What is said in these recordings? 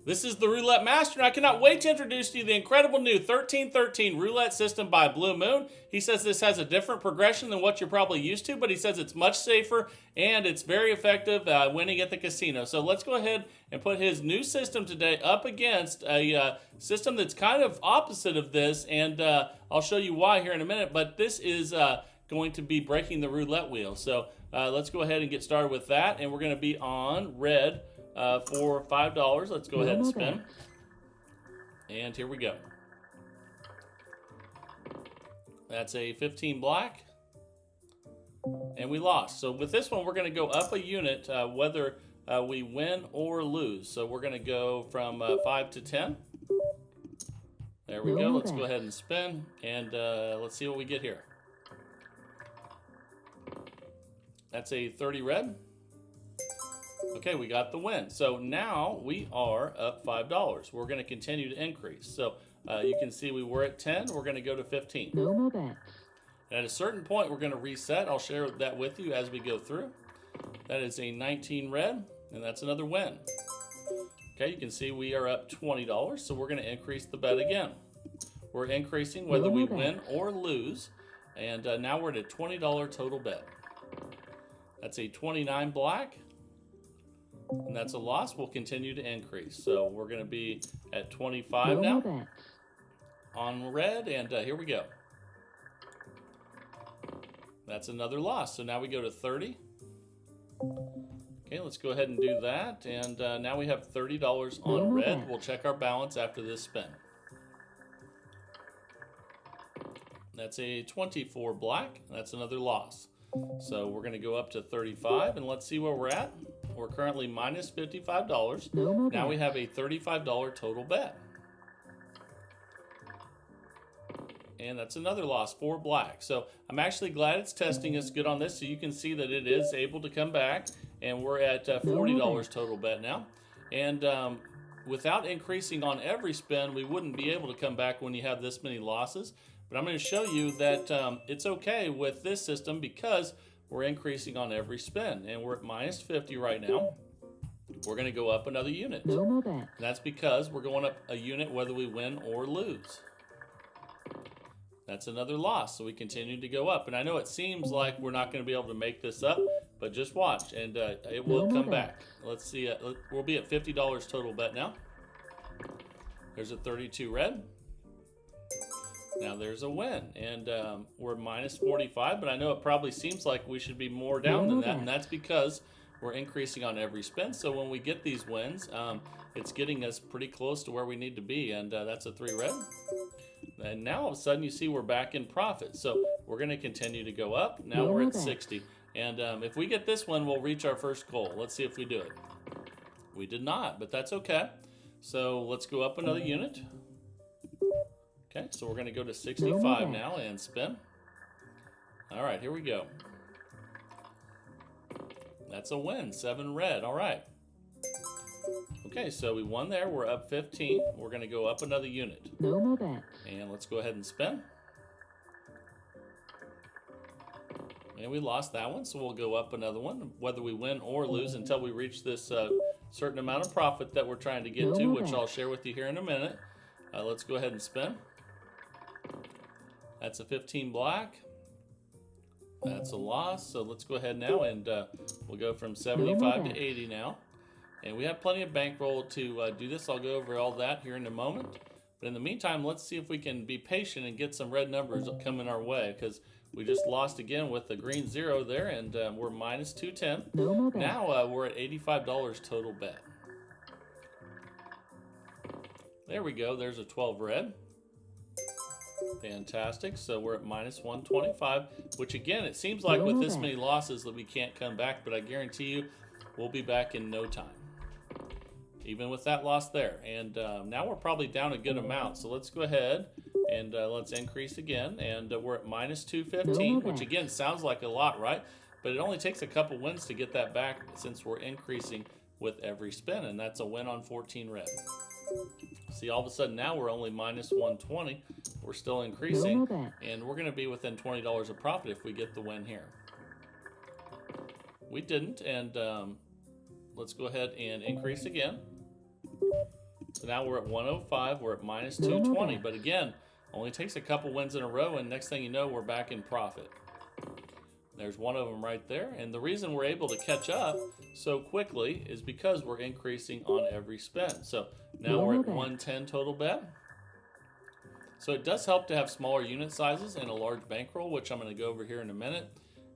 This is the Roulette Master, and I cannot wait to introduce to you the incredible new 1313 Roulette system by Blue Moon. He says this has a different progression than what you're probably used to, but he says it's much safer and it's very effective winning at the casino. So let's go ahead and put his new system today up against a system that's kind of opposite of this, and I'll show you why here in a minute, but this is going to be breaking the roulette wheel. So let's go ahead and get started with that, and we're going to be on red for $5. Let's go ahead and spin. And here we go. That's a 15 black. And we lost. So with this one, we're going to go up a unit whether we win or lose. So we're going to go from 5 to 10. There we go. Let's go ahead and spin. And let's see what we get here. That's a 30 red. Okay, we got the win. So now we are up $5. We're going to continue to increase. So you can see we were at 10. We're going to go to 15. No more bets. And at a certain point, we're going to reset. I'll share that with you as we go through. That is a 19 red, and that's another win. Okay, you can see we are up $20. So we're going to increase the bet again. We're increasing whether we win or lose. And now we're at a $20 total bet. That's a 29 black. And that's a loss. We'll continue to increase. So we're going to be at 25 now on red, and here we go. That's another loss. So now we go to 30. Okay, let's go ahead and do that. And now we have $30 on red. We'll check our balance after this spin. That's a 24 black. That's another loss. So we're going to go up to 35, and let's see where we're at. We're currently minus $55. Now we have a $35 total bet. And that's another loss, 4 black. So I'm actually glad it's testing us good on this, so you can see that it is able to come back. And we're at $40 total bet now. And without increasing on every spin, we wouldn't be able to come back when you have this many losses. But I'm going to show you that it's okay with this system because we're increasing on every spin. And we're at minus 50 right now. We're going to go up another unit. No more bets. And that's because we're going up a unit whether we win or lose. That's another loss. So we continue to go up. And I know it seems like we're not going to be able to make this up, but just watch. And it will come back. Let's see. We'll be at $50 total bet now. There's a 32 red. Now there's a win, and we're minus 45, but I know it probably seems like we should be more down than that, and that's because we're increasing on every spin. So when we get these wins, it's getting us pretty close to where we need to be, and that's a 3 red. And now all of a sudden you see we're back in profit. So we're going to continue to go up. Now we're at 60, and if we get this one, we'll reach our first goal. Let's see if we do it. We did not, but that's okay. So let's go up another unit. Okay, so we're going to go to 65 now and spin. All right, here we go. That's a win, 7 red. All right. Okay, so we won there. We're up 15. We're going to go up another unit. No more bets. And let's go ahead and spin. And we lost that one, so we'll go up another one, whether we win or lose until we reach this certain amount of profit that we're trying to get to, which I'll share with you here in a minute. Let's go ahead and spin. That's a 15 black. That's a loss. So let's go ahead now, and we'll go from 75 to 80 now. And we have plenty of bankroll to do this. I'll go over all that here in a moment. But in the meantime, let's see if we can be patient and get some red numbers coming our way, because we just lost again with the green 0 there, and we're minus 210. Now we're at $85 total bet. There we go. There's a 12 red. Fantastic. So we're at minus 125, which again, it seems like with this many losses that we can't come back, but I guarantee you we'll be back in no time, even with that loss there. And now we're probably down a good amount. So let's go ahead and let's increase again. And we're at minus 215, which again sounds like a lot, right? But it only takes a couple wins to get that back since we're increasing with every spin. And that's a win on 14 red. See, all of a sudden now we're only minus 120. We're still increasing, and we're going to be within $20 of profit if we get the win here. We didn't, and let's go ahead and increase again. So now we're at 105. We're at minus 220. But again, only takes a couple wins in a row, and next thing you know, we're back in profit. There's one of them right there. And the reason we're able to catch up so quickly is because we're increasing on every spin. So now we're at 110 total bet. So it does help to have smaller unit sizes and a large bankroll, which I'm going to go over here in a minute.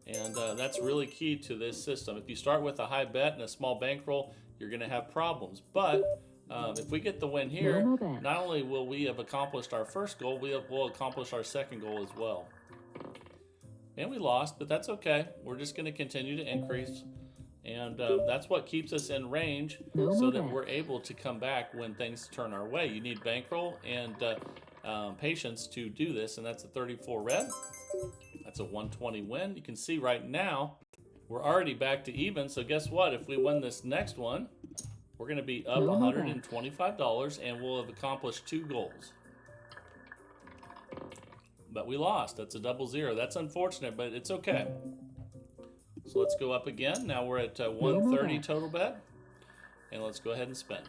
And that's really key to this system. If you start with a high bet and a small bankroll, you're going to have problems. But if we get the win here, not only will we have accomplished our first goal, we'll accomplish our second goal as well. And we lost, but that's okay. We're just going to continue to increase. And that's what keeps us in range so that we're able to come back when things turn our way. You need bankroll and patience to do this, and that's a 34 red. That's a 120 win. You can see right now we're already back to even. So guess what? If we win this next one, we're going to be up $125, and we'll have accomplished 2 goals. But we lost. That's a 0-0. That's unfortunate, but it's okay. So let's go up again. Now we're at 130 total bet, and let's go ahead and spin.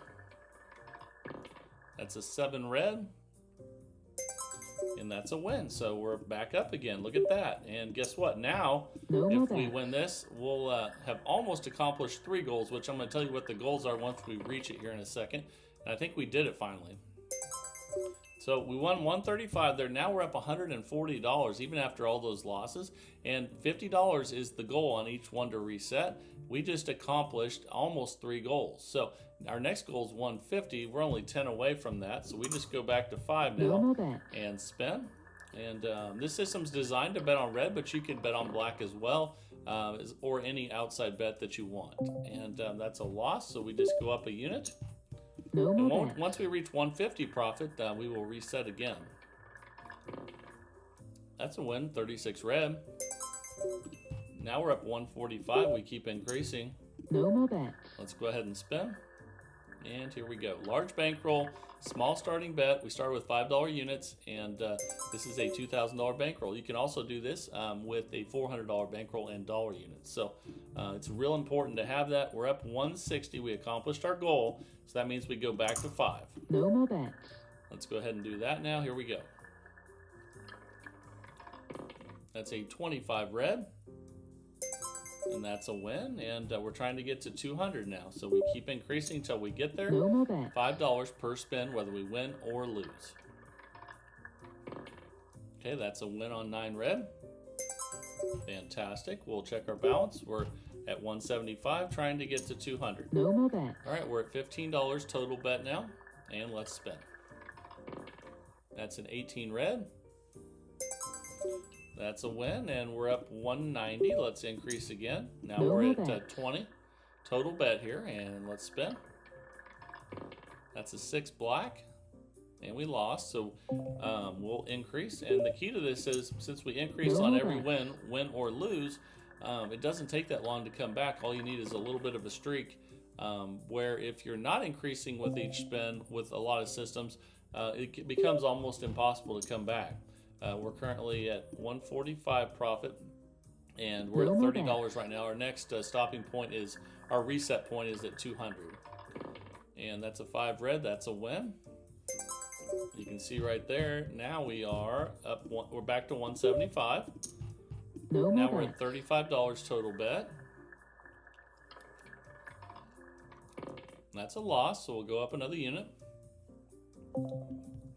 That's a 7 red. And that's a win. So we're back up again. Look at that. And guess what? Now, if we win this, we'll have almost accomplished 3 goals, which I'm going to tell you what the goals are once we reach it here in a second. And I think we did it finally. So we won 135 there. Now we're up $140, even after all those losses. And $50 is the goal on each one to reset. We just accomplished almost 3 goals. So our next goal is 150. We're only 10 away from that. So we just go back to 5 now and spin. And this system's designed to bet on red, but you can bet on black as well, or any outside bet that you want. And that's a loss, so we just go up a unit. And once we reach 150 profit, we will reset again. That's a win, 36 red. Now we're up 145. We keep increasing. Let's go ahead and spin. And here we go. Large bankroll, small starting bet. We start with $5 units, and this is a $2,000 bankroll. You can also do this with a $400 bankroll and dollar units. So it's real important to have that. We're up 160. We accomplished our goal, so that means we go back to 5. Let's go ahead and do that now. Here we go. That's a 25 red. And that's a win, and we're trying to get to 200 now. So we keep increasing until we get there. $5 per spin, whether we win or lose. Okay, that's a win on 9 red. Fantastic. We'll check our balance. We're at 175, trying to get to 200. All right, we're at $15 total bet now, and let's spin. That's an 18 red. That's a win, and we're up 190. Let's increase again. Now we're at 20 total bet here, and let's spin. That's a 6 black, and we lost, so we'll increase. And the key to this is, since we increase on every win or lose, it doesn't take that long to come back. All you need is a little bit of a streak, where if you're not increasing with each spin with a lot of systems, it becomes almost impossible to come back. We're currently at 145 profit, and we're at $30 right now. Our next stopping point is, our reset point is at 200. And that's a 5 red, that's a win. You can see right there, now we are up, we're back to 175. Now we're at $35 total bet. That's a loss, so we'll go up another unit.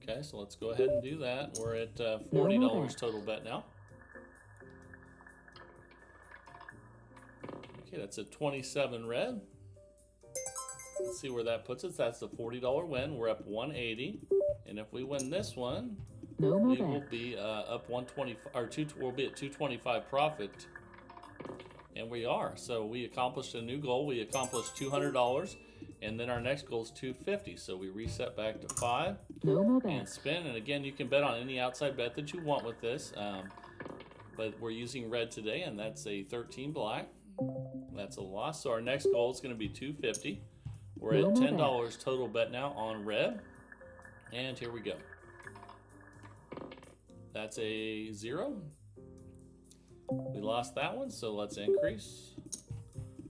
Okay, so let's go ahead and do that. We're at $40 total bet now. Okay, that's a 27 red. Let's see where that puts us. That's a $40 win. We're up 180, and if we win this one, we will be up 120, or we'll be at 225 profit, and we are. So we accomplished a new goal. We accomplished $200. And then our next goal is 250. So we reset back to 5 and spin. And again, you can bet on any outside bet that you want with this. But we're using red today, and that's a 13 black. That's a loss. So our next goal is going to be 250. We're at $10 total bet now on red. And here we go. That's a 0. We lost that one, so let's increase.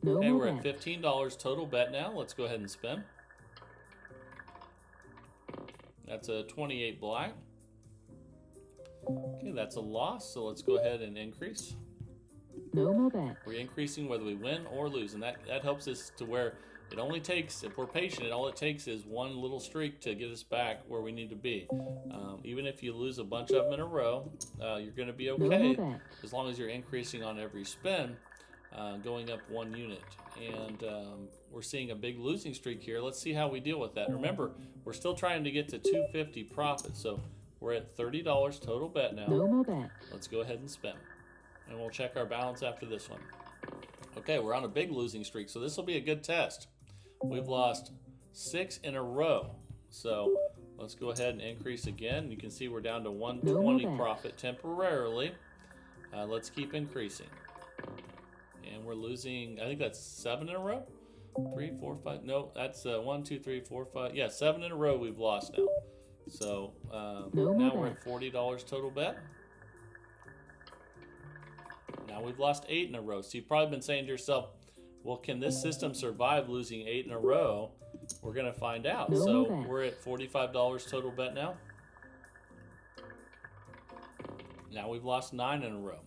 Okay, we're at $15 total bet now. Let's go ahead and spin. That's a 28 black. Okay, that's a loss, so let's go ahead and increase. No more bet. We're increasing whether we win or lose, and that helps us to where it only takes, if we're patient, all it takes is one little streak to get us back where we need to be. Even if you lose a bunch of them in a row, you're going to be okay as long as you're increasing on every spin, going up 1 unit. And we're seeing a big losing streak here. Let's see how we deal with that. Remember, we're still trying to get to $250 profit, so we're at $30 total bet now. No more bet. Let's go ahead and spin. And we'll check our balance after this one. Okay, we're on a big losing streak, so this will be a good test. We've lost 6 in a row. So let's go ahead and increase again. You can see we're down to 120 profit temporarily. Let's keep increasing. And we're losing, I think that's 7 in a row? 3, 4, 5, no, that's 1, 2, 3, 4, 5. Yeah, 7 in a row we've lost now. So now we're at $40 total bet. Now we've lost 8 in a row. So you've probably been saying to yourself, well, can this system survive losing 8 in a row? We're going to find out. So we're at $45 total bet now. Now we've lost 9 in a row.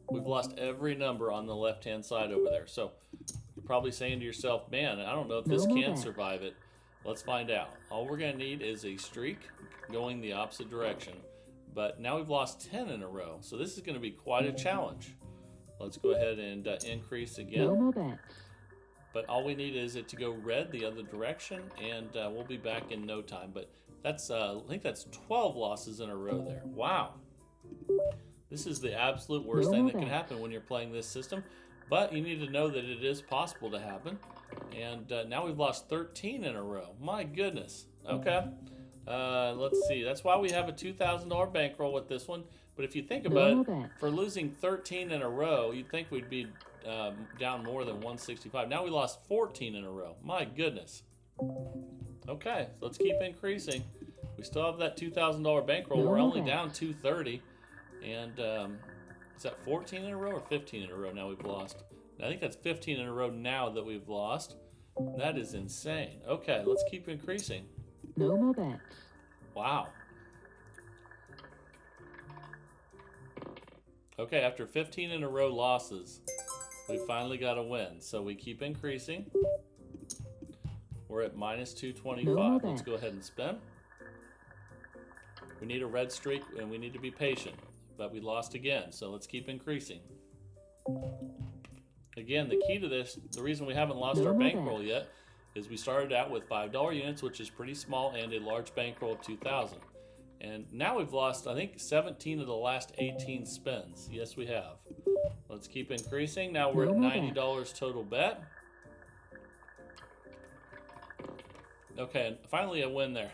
We've lost every number on the left-hand side over there. So you're probably saying to yourself, man, I don't know if this can survive it. Let's find out. All we're going to need is a streak going the opposite direction. But now we've lost 10 in a row. So this is going to be quite a challenge. Let's go ahead and increase again. But all we need is it to go red the other direction, and we'll be back in no time. But that's I think that's 12 losses in a row there. Wow. This is the absolute worst thing that can happen when you're playing this system. But you need to know that it is possible to happen. And now we've lost 13 in a row. My goodness. Okay. Let's see. That's why we have a $2,000 bankroll with this one. But if you think about it, for losing 13 in a row, you'd think we'd be down more than 165. Now we lost 14 in a row. My goodness. Okay, so let's keep increasing. We still have that $2,000 bankroll. We're only down 230. And is that 14 in a row or 15 in a row now we've lost? I think that's 15 in a row now that we've lost. That is insane. Okay, let's keep increasing. No more bet. Wow. Okay, after 15 in a row losses, we finally got a win. So we keep increasing. We're at minus 225. Let's go ahead and spin. We need a red streak and we need to be patient, but we lost again. So let's keep increasing. Again, the key to this, the reason we haven't lost our bankroll yet, is we started out with $5 units, which is pretty small, and a large bankroll of 2,000. And now we've lost, I think, 17 of the last 18 spins. Yes, we have. Let's keep increasing. Now we're at $90 total bet. Okay, and finally a win there.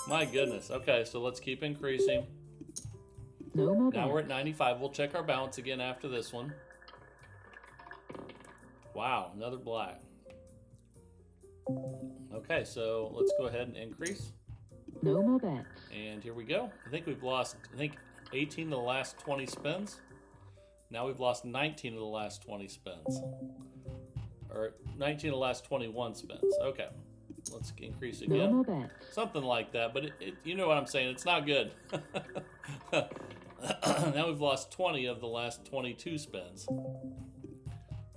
My goodness. Okay, so let's keep increasing. Now we're at 95. We'll check our balance again after this one. Wow, another black. Okay, so let's go ahead and increase. No more bet. And here we go. I think we've lost, 18 of the last 20 spins. Now we've lost 19 of the last 20 spins. Or 19 of the last 21 spins. Okay, let's increase again. No more bet. Something like that, but you know what I'm saying. It's not good. Now we've lost 20 of the last 22 spins.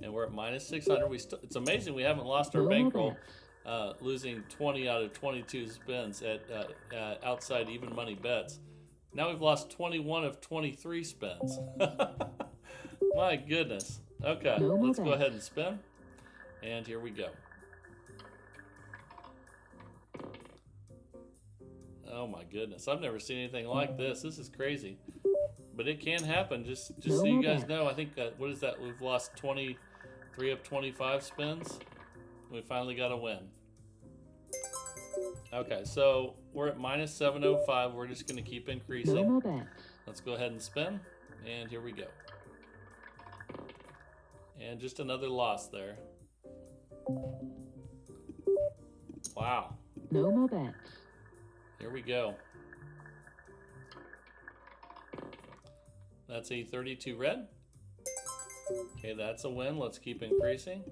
And we're at minus 600. It's amazing we haven't lost our bankroll. Losing 20 out of 22 spins at outside even money bets. Now we've lost 21 of 23 spins. My goodness. Okay, let's go ahead and spin. And here we go. Oh my goodness. I've never seen anything like this. This is crazy. But it can happen, just so you guys know. I think, what is that? We've lost 23 of 25 spins. We finally got a win. Okay, so we're at minus 705. We're just going to keep increasing. Let's go ahead and spin. And here we go. And just another loss there. Wow. No more bet. Here we go. That's a 32 red. Okay, that's a win. Let's keep increasing.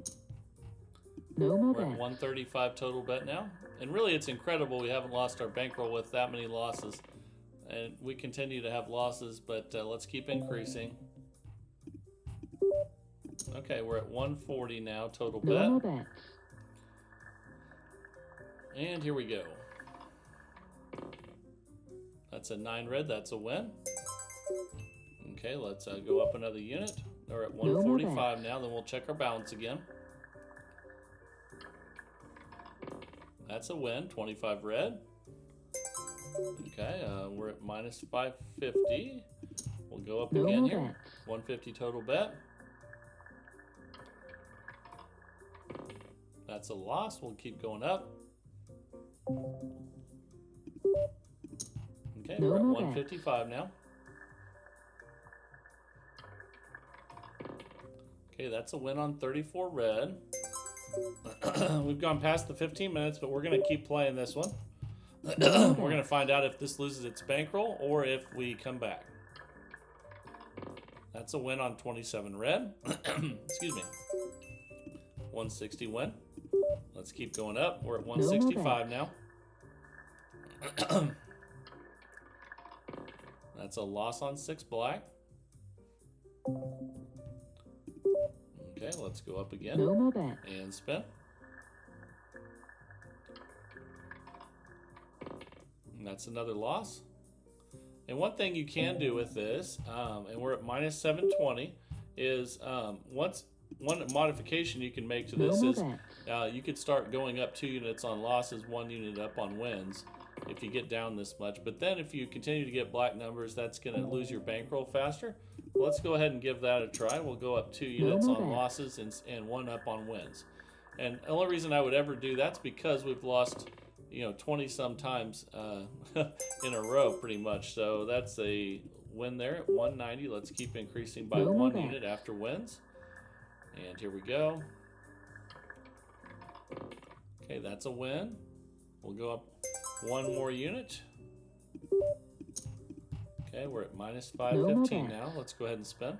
No more We're at bets. 135 total bet now. And really, it's incredible we haven't lost our bankroll with that many losses. And we continue to have losses, but let's keep increasing. Okay, we're at 140 now total No bet. more bets. And here we go. That's a 9 red. That's a win. Okay, let's go up another unit. We're at 145 now. Then we'll check our balance again. That's a win. 25 red. Okay, we're at minus 550. We'll go up No again more here. bets. 150 total bet. That's a loss. We'll keep going up. Okay, No we're at more 155 now. Okay, that's a win on 34 red. We've gone past the 15 minutes, but we're going to keep playing this one. We're going to find out if this loses its bankroll or if we come back. That's a win on 27 red. Excuse me. 160 win. Let's keep going up. We're at 165 now. That's a loss on 6 black. Okay, let's go up again. No more bets. And spin. And that's another loss. And one thing you can do with this, and we're at minus 720, is one modification you can make to this No more is bets. you could start going up 2 units on losses, 1 unit up on wins if you get down this much. But then if you continue to get black numbers, that's going to lose your bankroll faster. Let's go ahead and give that a try. We'll go up 2 units more on bets. losses and 1 up on wins. And the only reason I would ever do that's because we've lost 20 some times in a row pretty much. So that's a win there at 190. Let's keep increasing by No more 1 bets. unit after wins. And here we go. Okay, that's a win. We'll go up 1 more unit. Okay, we're at minus 515 bets. now. Let's go ahead and spin.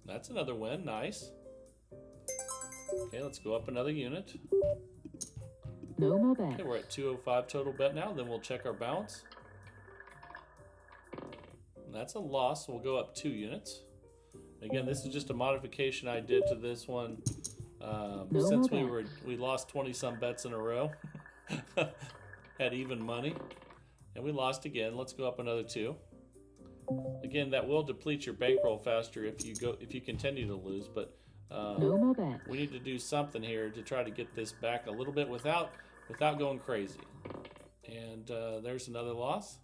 That's another win. Nice. Okay, let's go up another unit. No more bets. Okay, we're at 205 total bet now. Then we'll check our balance. That's a loss. So we'll go up 2 units. Again, this is just a modification I did to this one since we lost 20 some bets in a row. Had even money, and we lost again. Let's go up another 2. Again, that will deplete your bankroll faster if you continue to lose. But No more bets. we need to do something here to try to get this back a little bit without going crazy. And there's another loss.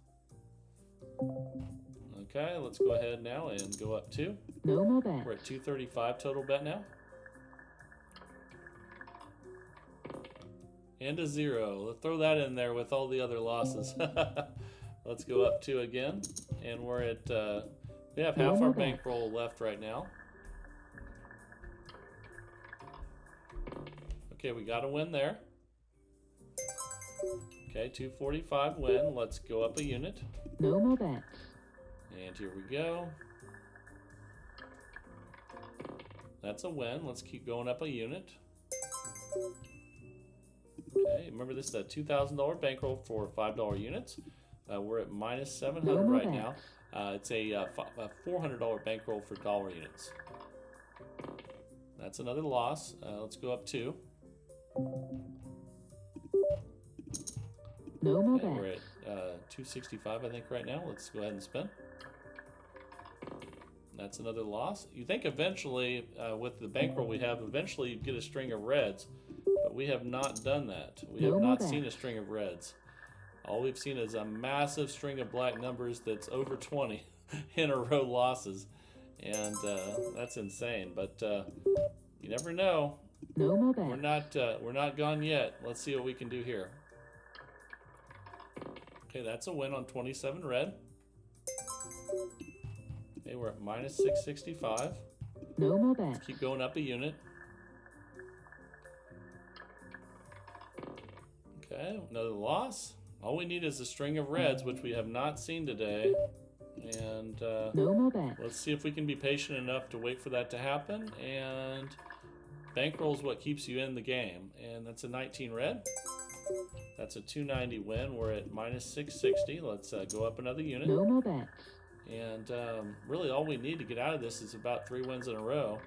Okay, let's go ahead now and go up 2. No more bets. We're at 235 total bet now. And a 0. Let's throw that in there with all the other losses. Let's go up 2 again. And we're at, we have half our bankroll left right now. Okay, we got a win there. Okay, 245 win. Let's go up a unit. No more bets. And here we go. That's a win. Let's keep going up a unit. Okay, remember this is a $2,000 bankroll for $5 units. We're at minus 700 right now. It's a $400 bankroll for dollar units. That's another loss. Let's go up 2. No more Okay, we're bets. at 265 I think right now. Let's go ahead and spin. That's another loss. You think eventually, with the bankroll we have, eventually you'd get a string of reds, but we have not done that. We have not seen a string of reds. All we've seen is a massive string of black numbers that's over 20 in a row losses, and that's insane. But you never know. No more bets. We're not gone yet. Let's see what we can do here. Okay, that's a win on 27 red. Okay, we're at minus 665. No more bets. Keep going up a unit. Okay, another loss. All we need is a string of reds, which we have not seen today. And No more bets. let's see if we can be patient enough to wait for that to happen. And bankroll is what keeps you in the game. And that's a 19 red. That's a 290 win. We're at minus 660. Let's go up another unit. No more bets. And really all we need to get out of this is about 3 wins in a row.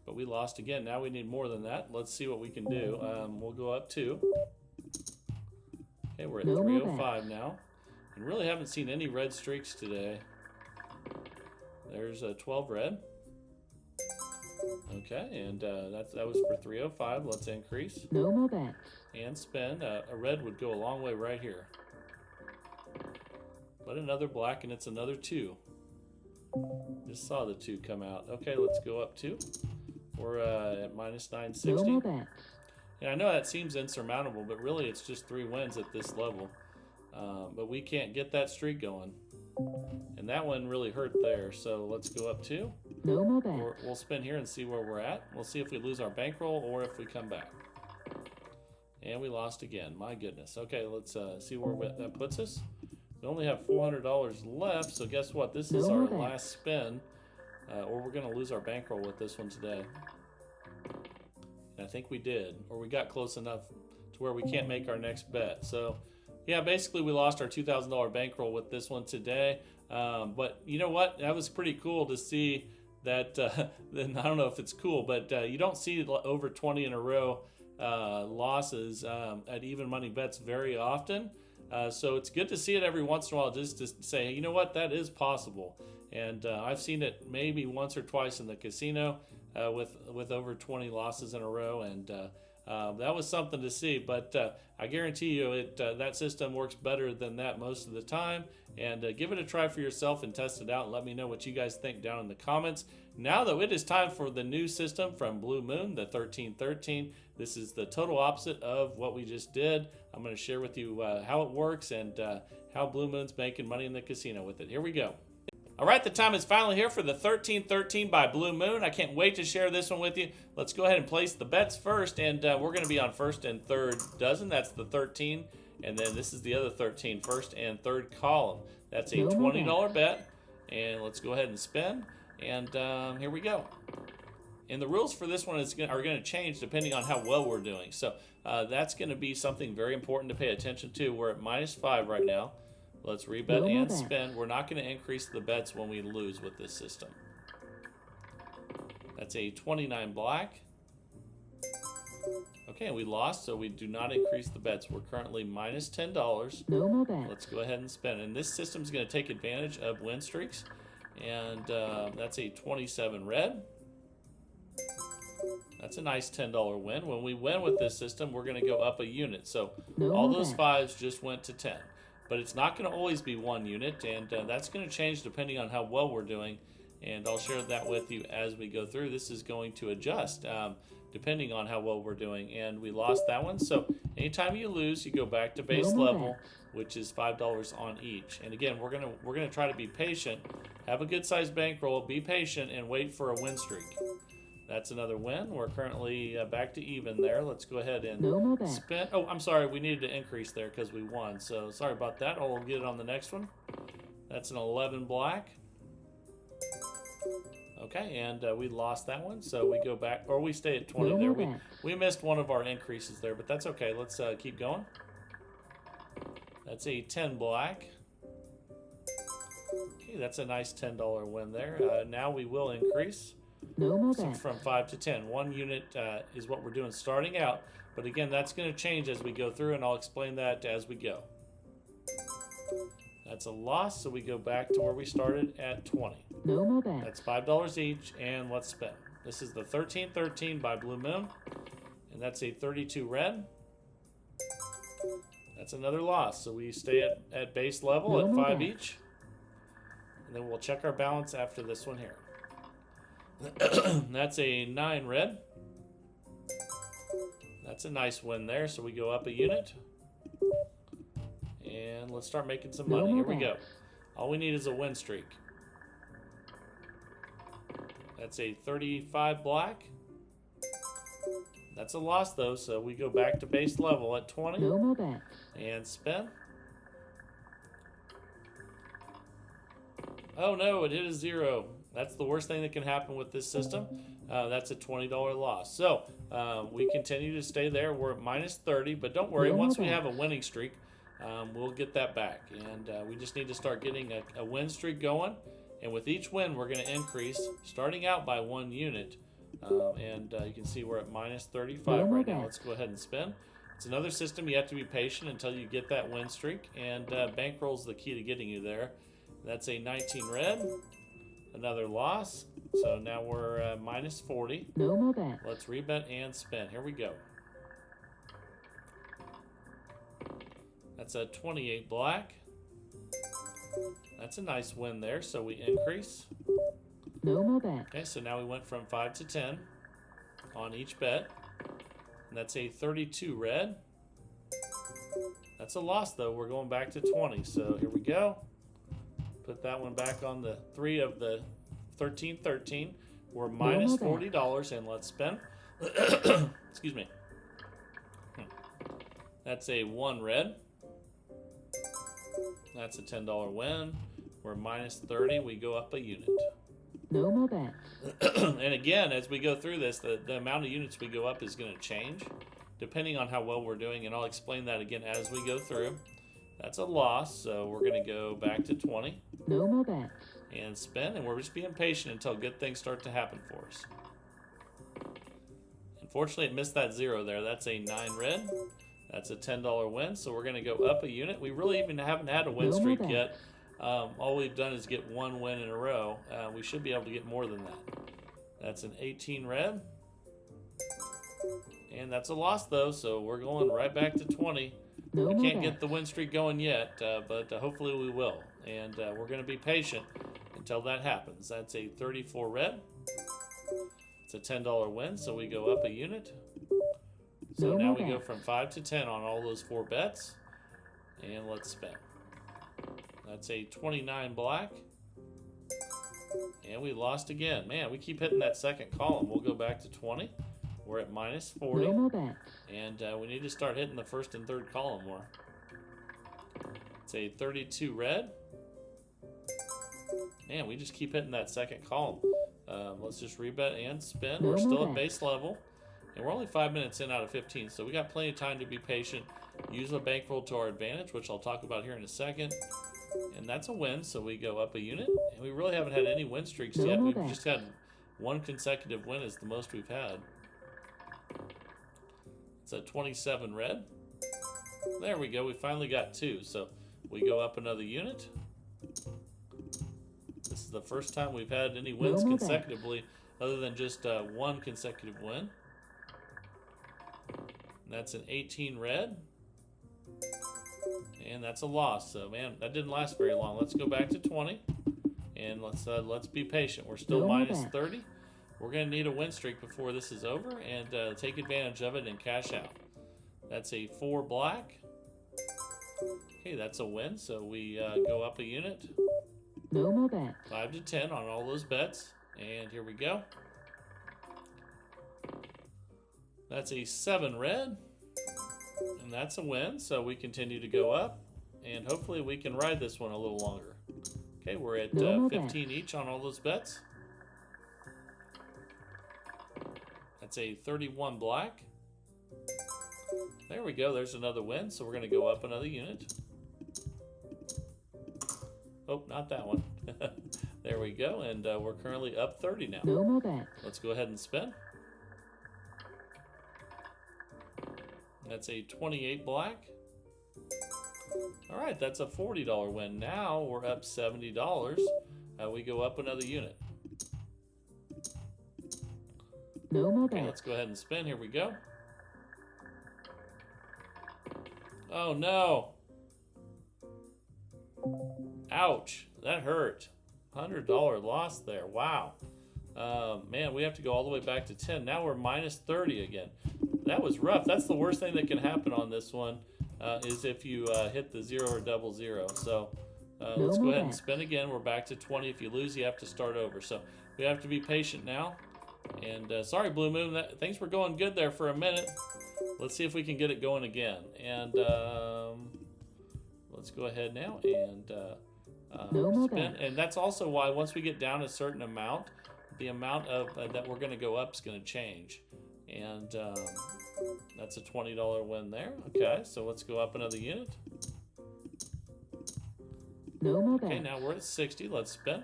But we lost again. Now we need more than that. Let's see what we can do. We'll go up 2. Okay, we're at 305 now. And really haven't seen any red streaks today. There's a 12 red. Okay, and that was for 305. Let's increase. No more bets. And spin. A red would go a long way right here. But another black, and it's another 2. Just saw the 2 come out. Okay, let's go up 2. We're at minus 960. No more bets. And I know that seems insurmountable, but really it's just 3 wins at this level. But we can't get that streak going. And that one really hurt there. So let's go up 2. No more bets. We'll spin here and see where we're at. We'll see if we lose our bankroll or if we come back. And we lost again. My goodness. Okay, let's see where that puts us. We only have $400 left, so guess what? This is our last spin, or we're going to lose our bankroll with this one today. And I think we did, or we got close enough to where we can't make our next bet. So, yeah, basically we lost our $2,000 bankroll with this one today. But you know what? That was pretty cool to see that. Then I don't know if it's cool, but you don't see over 20 in a row losses at even money bets very often. So it's good to see it every once in a while, just to say, hey, you know what, that is possible. And I've seen it maybe once or twice in the casino with over 20 losses in a row, and that was something to see. But I guarantee you that system works better than that most of the time. And give it a try for yourself and test it out, and let me know what you guys think down in the comments. Now, though, it is time for the new system from Blue Moon, the 1313. This is the total opposite of what we just did. I'm going to share with you how it works and how Blue Moon's making money in the casino with it. Here we go. All right, the time is finally here for the 1313 by Blue Moon. I can't wait to share this one with you. Let's go ahead and place the bets first, and we're going to be on first and third dozen. That's the 13, and then this is the other 13, first and third column. That's a $20 bet, and let's go ahead and spin, and here we go. And the rules for this one are going to change depending on how well we're doing. So that's going to be something very important to pay attention to. We're at minus 5 right now. Let's rebet and spin. We're not going to increase the bets when we lose with this system. That's a 29 black. Okay, we lost, so we do not increase the bets. We're currently minus $10. No more bets. Let's go ahead and spin. And this system is going to take advantage of win streaks. And that's a 27 red. That's a nice $10 win. When we win with this system, we're going to go up a unit. So all those 5s just went to 10. But it's not going to always be 1 unit, and that's going to change depending on how well we're doing. And I'll share that with you as we go through. This is going to adjust depending on how well we're doing. And we lost that one. So anytime you lose, you go back to base level, which is $5 on each. And again, we're gonna try to be patient, have a good sized bankroll, be patient, and wait for a win streak. That's another win. We're currently back to even there. Let's go ahead and spin. Oh, I'm sorry. We needed to increase there because we won. So sorry about that. I'll get it on the next one. That's an 11 black. Okay, and we lost that one. So we go back, or we stay at 20 there. We missed one of our increases there, but that's okay. Let's keep going. That's a 10 black. Okay, that's a nice $10 win there. Now we will increase. So from 5 to 10. 1 unit is what we're doing starting out. But again, that's going to change as we go through, and I'll explain that as we go. That's a loss, so we go back to where we started at 20. No more bets. That's $5 each, and let's spin. This is the 1313 by Blue Moon, and that's a 32 red. That's another loss, so we stay at base level at 5 each. And then we'll check our balance after this one here. That's a 9 red. That's a nice win there, so we go up a unit. And let's start making some money. Here we go. All we need is a win streak. That's a 35 black. That's a loss though, so we go back to base level at 20. No more bets. And spin. Oh no, it hit a 0. That's the worst thing that can happen with this system. That's a $20 loss. So we continue to stay there. We're at minus 30, but don't worry. Once we have a winning streak, we'll get that back. And we just need to start getting a win streak going. And with each win, we're going to increase, starting out by 1 unit. You can see we're at minus 35 right now. Let's go ahead and spin. It's another system. You have to be patient until you get that win streak. And bankroll's the key to getting you there. That's a 19 red. Another loss. So now we're minus 40. No more bet. Let's rebet and spin. Here we go. That's a 28 black. That's a nice win there. So we increase. No more bet. Okay, so now we went from 5 to 10 on each bet. And that's a 32 red. That's a loss though. We're going back to 20. So here we go. Put that one back on the 3 of the 13. We're minus $40 and let's spin. Excuse me. That's a 1 red. That's a $10 win. We're minus 30. We go up a unit. No more bet. And again, as we go through this, the amount of units we go up is going to change depending on how well we're doing. And I'll explain that again as we go through. That's a loss, so we're going to go back to 20. No more bet. And spin, and we're just being patient until good things start to happen for us. Unfortunately, it missed that 0 there. That's a 9 red. That's a $10 win, so we're going to go up a unit. We really even haven't had a win streak yet. All we've done is get 1 win in a row. We should be able to get more than that. That's an 18 red. And that's a loss, though, so we're going right back to 20. We can't get the win streak going yet, but hopefully we will. And we're going to be patient until that happens. That's a 34 red. It's a $10 win, so we go up a unit. So now we go from 5 to 10 on all those 4 bets. And let's spin. That's a 29 black. And we lost again. Man, we keep hitting that second column. We'll go back to 20. We're at minus 40. And we need to start hitting the first and third column more. It's a 32 red. Man, we just keep hitting that second column. Let's just rebet and spin. We're still at base level. And we're only 5 minutes in out of 15. So we got plenty of time to be patient. Use the bankroll to our advantage, which I'll talk about here in a second. And that's a win, so we go up a unit. And we really haven't had any win streaks yet. We've just had 1 consecutive win is the most we've had. It's a 27 red. There we go. We finally got 2. So we go up another unit. This is the first time we've had any wins consecutively other than just 1 consecutive win. And that's an 18 red. And that's a loss. So, man, that didn't last very long. Let's go back to 20. And let's be patient. We're still minus 30. We're going to need a win streak before this is over and take advantage of it and cash out. That's a 4 black. Okay, that's a win. So we go up a unit. No more bet. 5 to 10 on all those bets. And here we go. That's a 7 red. And that's a win. So we continue to go up. And hopefully we can ride this one a little longer. Okay, we're at 15 each on all those bets. That's a 31 black. There we go. There's another win. So we're going to go up another unit. Oh, not that one. There we go. And we're currently up 30 now. No more bet. Let's go ahead and spin. That's a 28 black. All right, that's a $40 win. Now we're up $70. We go up another unit. No more Okay, bet. let's go ahead and spin. Here we go. Oh, no. Ouch. That hurt. $100 loss there. Wow. Man, we have to go all the way back to 10. Now we're minus 30 again. That was rough. That's the worst thing that can happen on this one is if you hit the 0 or double 0. So let's go ahead and spin again. We're back to 20. If you lose, you have to start over. So we have to be patient now. And sorry, Blue Moon, things were going good there for a minute. Let's see if we can get it going again. And let's go ahead now and No more spin. bets. And that's also why once we get down a certain amount, the amount of that we're going to go up is going to change. And that's a $20 win there. Okay, so let's go up another unit. No more Okay, bets. now we're at 60. Let's spin.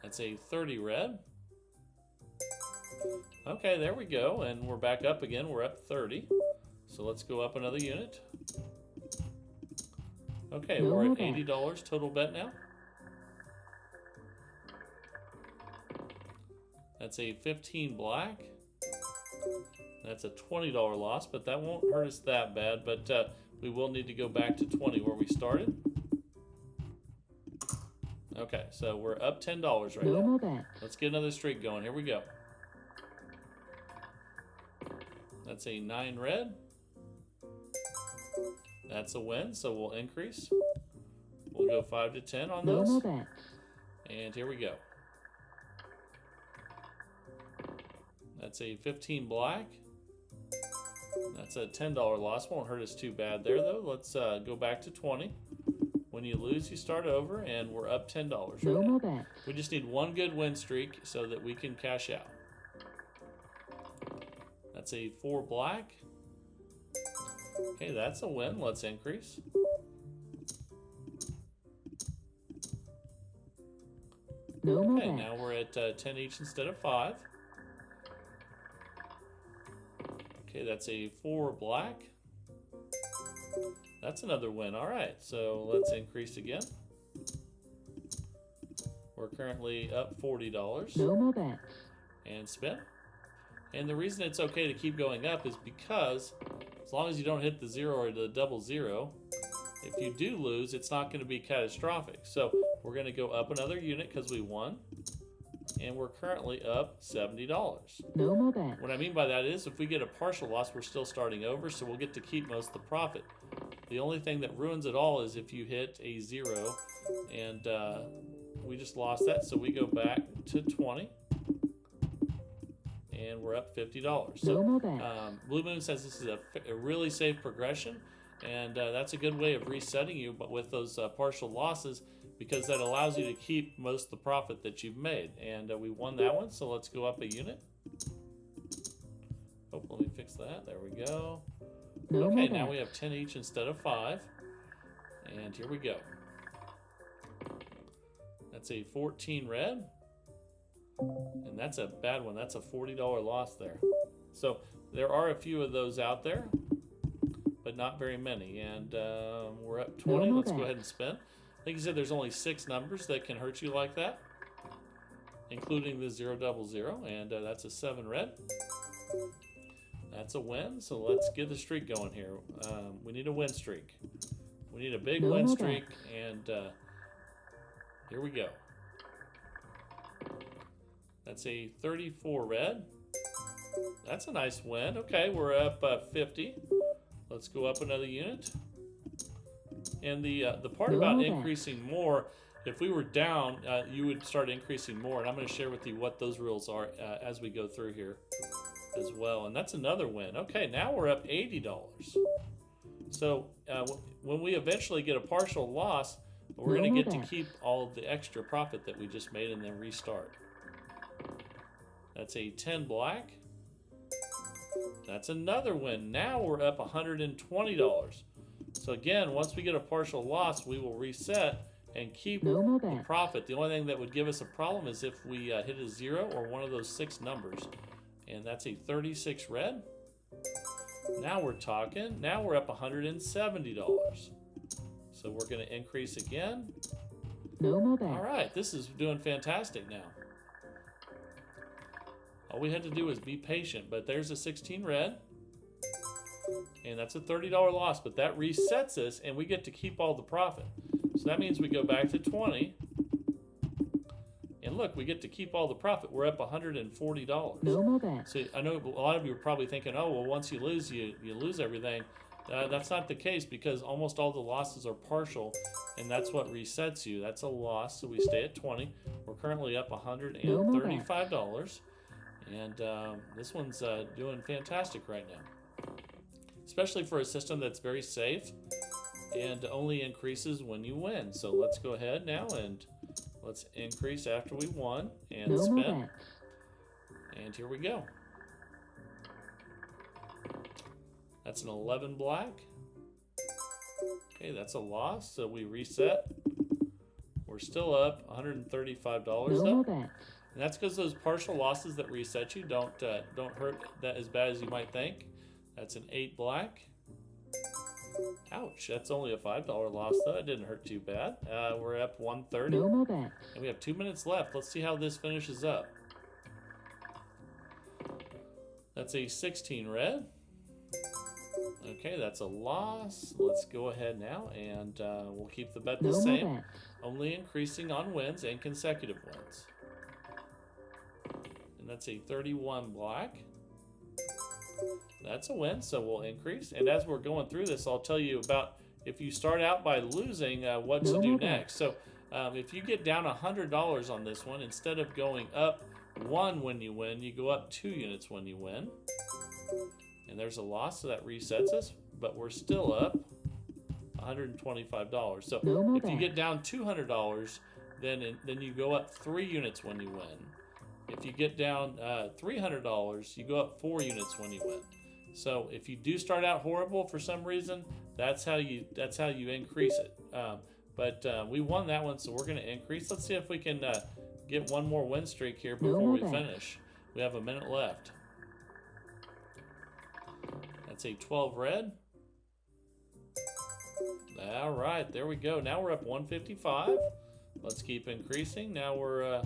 That's a 30 red. Okay, there we go. And we're back up again. We're up 30. So let's go up another unit. Okay, No we're more at bets. $80 total bet now. That's a 15 black. That's a $20 loss, but that won't hurt us that bad. But we will need to go back to 20 where we started. Okay, so we're up $10 right No now. more bets. Let's get another streak going. Here we go. That's a 9 red. That's a win, so we'll increase. We'll go 5 to 10 on No more those. bets. And here we go. That's a 15 black. That's a $10 loss. Won't hurt us too bad there, though. Let's go back to 20. When you lose, you start over, and we're up $10 right No now. more bets. We just need one good win streak so that we can cash out. That's a 4 black. Okay, that's a win. Let's increase. No more Okay, bets. now we're at 10 each instead of 5. Okay, that's a 4 black. That's another win. All right, so let's increase again. We're currently up $40 No more bets. and spin. And the reason it's okay to keep going up is because as long as you don't hit the 0 or the double 0, if you do lose, it's not going to be catastrophic. So we're going to go up another unit because we won. And we're currently up $70. No more bets. What I mean by that is if we get a partial loss, we're still starting over, so we'll get to keep most of the profit. The only thing that ruins it all is if you hit a 0, and we just lost that, so we go back to 20. And we're up $50. No So more bets. Blue Moon says this is a really safe progression, and that's a good way of resetting you, but with those partial losses, because that allows you to keep most of the profit that you've made. And we won that one, so let's go up a unit. Oh, let me fix that. There we go. No Okay, more now bets. we have 10 each instead of 5. And here we go. That's a 14 red. And that's a bad one. That's a $40 loss there. So there are a few of those out there, but not very many. And we're up 20. No more Let's go bets. ahead and spin. Like you said, there's only 6 numbers that can hurt you like that, including the 000. And that's a 7 red. That's a win. So let's get the streak going here. We need a win streak. We need a big No win more streak. And here we go. That's a 34 red. That's a nice win. Okay, we're up 50. Let's go up another unit. And the part No about more bets. increasing more, if we were down, you would start increasing more. And I'm going to share with you what those rules are as we go through here as well. And that's another win. Okay, now we're up $80. So when we eventually get a partial loss, we're No going more to get to bets. keep all of the extra profit that we just made and then restart. That's a 10 black. That's another win. Now we're up $120. So again, once we get a partial loss, we will reset and keep No more the bets. profit. The only thing that would give us a problem is if we hit a 0 or one of those 6 numbers. And that's a 36 red. Now we're talking. Now we're up $170. So we're going to increase again. No more bets. All right, this is doing fantastic now. All we had to do was be patient, but there's a 16 red. And that's a $30 loss, but that resets us and we get to keep all the profit. So that means we go back to 20. And look, we get to keep all the profit. We're up $140. No more bets. So I know a lot of you are probably thinking, oh, well, once you lose, you lose everything. That's not the case because almost all the losses are partial, and that's what resets you. That's a loss, so we stay at 20. We're currently up $135. And this one's doing fantastic right now, especially for a system that's very safe. and only increases when you win. So let's go ahead now and let's increase after we won and No more spin. bets. And here we go. That's an 11 black. Okay, that's a loss, so we reset. We're still up $135 No though. more bets. And that's because those partial losses that reset you don't hurt that as bad as you might think. That's an 8 black. Ouch, that's only a $5 loss though. It didn't hurt too bad. We're up 130. No more bets. And we have 2 minutes left. Let's see how this finishes up. That's a 16 red. Okay, that's a loss. Let's go ahead now and we'll keep the bet the No more same. bets. Only increasing on wins and consecutive wins. And that's a 31 black. That's a win, so we'll increase. And as we're going through this, I'll tell you about if you start out by losing, what to No do more next. So if you get down $100 on this one, instead of going up 1 when you win, you go up 2 units when you win. And there's a loss, so that resets us, but we're still up $125. So No more if you bets. get down $200, then you go up 3 units when you win. If you get down $300, you go up 4 units when you win. So if you do start out horrible for some reason, that's how you increase it. But we won that one, so we're going to increase. Let's see if we can get one more win streak here No before more we bets. finish. We have a minute left. That's a 12 red. All right, there we go. Now we're up 155. Let's keep increasing. Now we're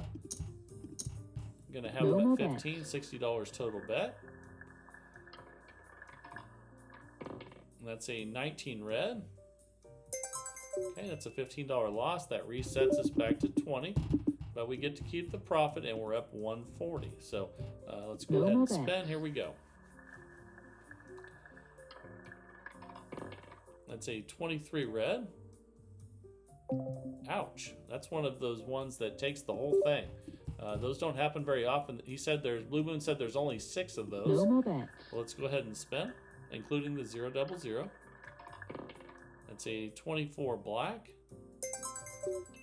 going to have No them more at bets. $60 total bet. And that's a 19 red. Okay, that's a $15 loss. That resets us back to 20. But we get to keep the profit, and we're up 140. So let's go No ahead more and bets. spin. Here we go. That's a 23 red. Ouch. That's one of those ones that takes the whole thing. Those don't happen very often. Blue Moon said there's only 6 of those. No more bets. Well, let's go ahead and spin, including the 000. That's a 24 black.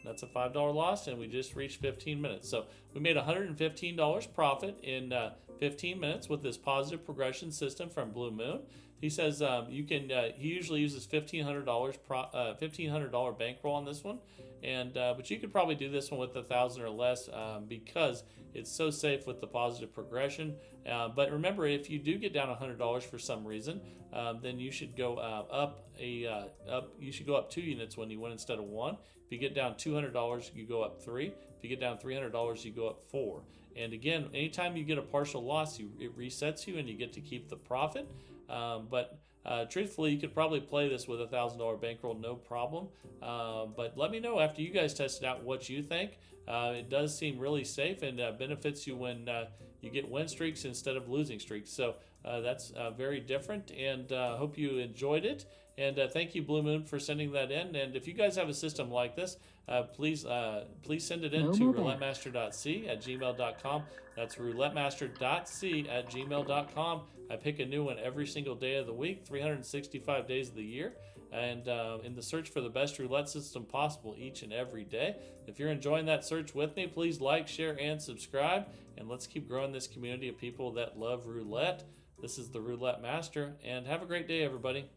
That's a $5 loss, and we just reached 15 minutes. So we made $115 profit in 15 minutes with this positive progression system from Blue Moon. He says you can. He usually uses $1,500 bankroll on this one, and but you could probably do this one with 1,000 or less because it's so safe with the positive progression. But remember, if you do get down $100 for some reason, then you should go You should go up 2 units when you win instead of 1. If you get down $200, you go up 3. If you get down $300, you go up 4. And again, anytime you get a partial loss, it resets you, and you get to keep the profit. But truthfully, you could probably play this with $1,000 bankroll, no problem. But let me know after you guys test it out what you think. It does seem really safe and benefits you when you get win streaks instead of losing streaks. So that's very different, and hope you enjoyed it. And thank you, Blue Moon, for sending that in. And if you guys have a system like this, please send it in No to more bets. roulettemaster.c@gmail.com. That's roulettemaster.c@gmail.com. I pick a new one every single day of the week, 365 days of the year, and in the search for the best roulette system possible each and every day. If you're enjoying that search with me, please like, share, and subscribe, and let's keep growing this community of people that love roulette. This is the Roulette Master, and have a great day, everybody.